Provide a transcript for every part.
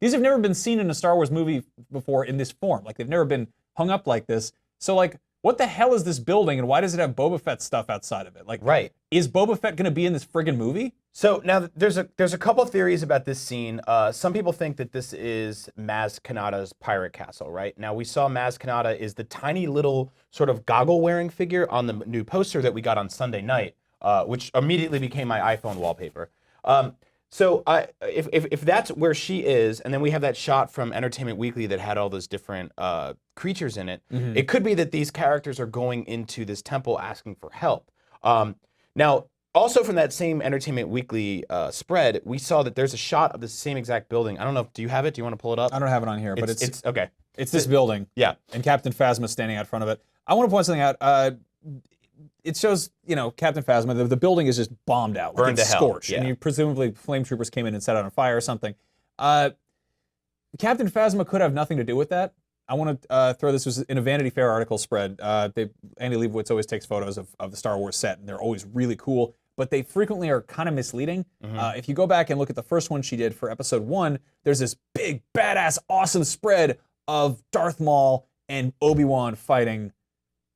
These have never been seen in a Star Wars movie before in this form. Like, they've never been hung up like this. So, like, what the hell is this building, and why does it have Boba Fett stuff outside of it? Like, is Boba Fett going to be in this friggin' movie? So now there's a couple theories about this scene. Some people think that this is Maz Kanata's pirate castle, right? Now we saw Maz Kanata is the tiny little sort of goggle-wearing figure on the new poster that we got on Sunday night, which immediately became my iPhone wallpaper. So if that's where she is, and then we have that shot from Entertainment Weekly that had all those different creatures in it, it could be that these characters are going into this temple asking for help. Now, also from that same Entertainment Weekly spread, we saw that there's a shot of the same exact building. I don't know, do you have it? Do you want to pull it up? I don't have it on here, but it's okay. It's this building. Yeah. And Captain Phasma standing out front of it. I want to point something out. It shows, you know, Captain Phasma, the building is just bombed out. Like, burned to hell. Scorched. Yeah. And presumably flame troopers came in and set it on fire or something. Captain Phasma could have nothing to do with that. I want to throw this in a Vanity Fair article spread. Andy Leibovitz always takes photos of the Star Wars set, and they're always really cool, but they frequently are kind of misleading. If you go back and look at the first one she did for episode 1, there's this big, badass, awesome spread of Darth Maul and Obi-Wan fighting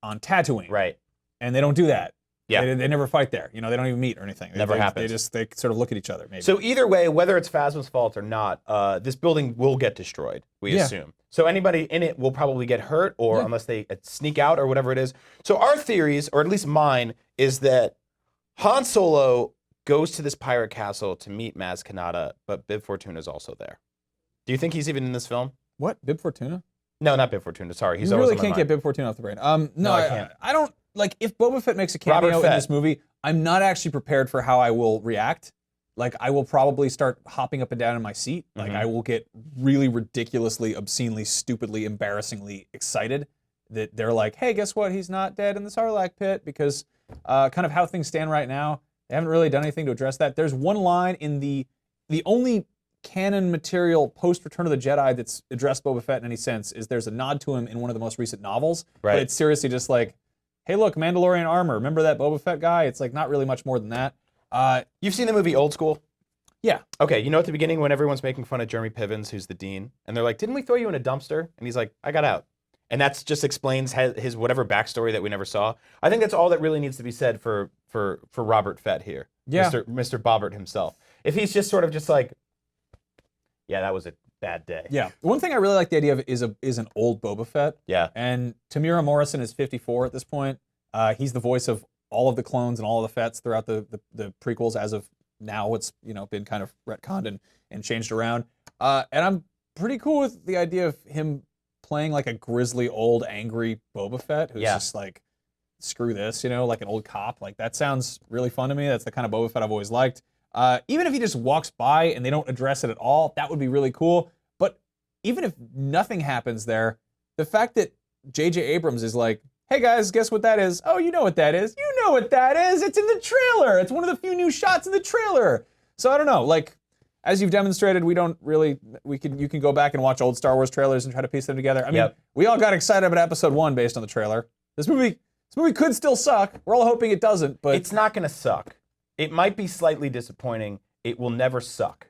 on Tatooine. Right. And they don't do that. Yeah. They never fight there. You know, they don't even meet or anything. Never happens. They sort of look at each other, maybe. So either way, whether it's Phasma's fault or not, this building will get destroyed, we assume. So anybody in it will probably get hurt, or unless they sneak out or whatever it is. So our theories, or at least mine, is that Han Solo goes to this pirate castle to meet Maz Kanata, but Bib Fortuna is also there. Do you think he's even in this film? What? Bib Fortuna? No, not Bib Fortuna. Sorry, he's you always really on my can't mind. get Bib Fortuna off the brain. No, I can't. I don't, like, if Boba Fett makes a cameo in this movie, I'm not actually prepared for how I will react. Like, I will probably start hopping up and down in my seat. Like, I will get really ridiculously, obscenely, stupidly, embarrassingly excited that they're like, hey, guess what? He's not dead in the Sarlacc pit, because kind of how things stand right now, they haven't really done anything to address that. There's one line in the only canon material post Return of the Jedi that's addressed Boba Fett in any sense is there's a nod to him in one of the most recent novels. Right. But it's seriously just like, hey, look, Mandalorian armor. Remember that Boba Fett guy? It's like not really much more than that. You've seen the movie Old School? Yeah. Okay, you know at the beginning when everyone's making fun of Jeremy Pivens, who's the dean, and they're like, didn't we throw you in a dumpster? And he's like, I got out. And that just explains his whatever backstory that we never saw. I think that's all that really needs to be said for Robert Fett here. Yeah. Mr. Bobbert himself. If he's just sort of just like, yeah, that was a bad day. Yeah. One thing I really like the idea of is an old Boba Fett. Yeah. And Tamira Morrison is 54 at this point. He's the voice of all of the clones and all of the Fetts throughout the prequels. As of now, it's, you know, been kind of retconned and changed around. And I'm pretty cool with the idea of him playing like a grizzly, old, angry Boba Fett who's just like, screw this, you know, like an old cop. Like, that sounds really fun to me. That's the kind of Boba Fett I've always liked. Even if he just walks by and they don't address it at all, that would be really cool. But even if nothing happens there, the fact that J.J. Abrams is like, hey guys, guess what that is? Oh, you know what that is. You know what that is. It's in the trailer. It's one of the few new shots in the trailer. So I don't know, like, as you've demonstrated, you can go back and watch old Star Wars trailers and try to piece them together. I mean, we all got excited about episode 1 based on the trailer. This movie could still suck. We're all hoping it doesn't, but it's not gonna suck. It might be slightly disappointing. It will never suck.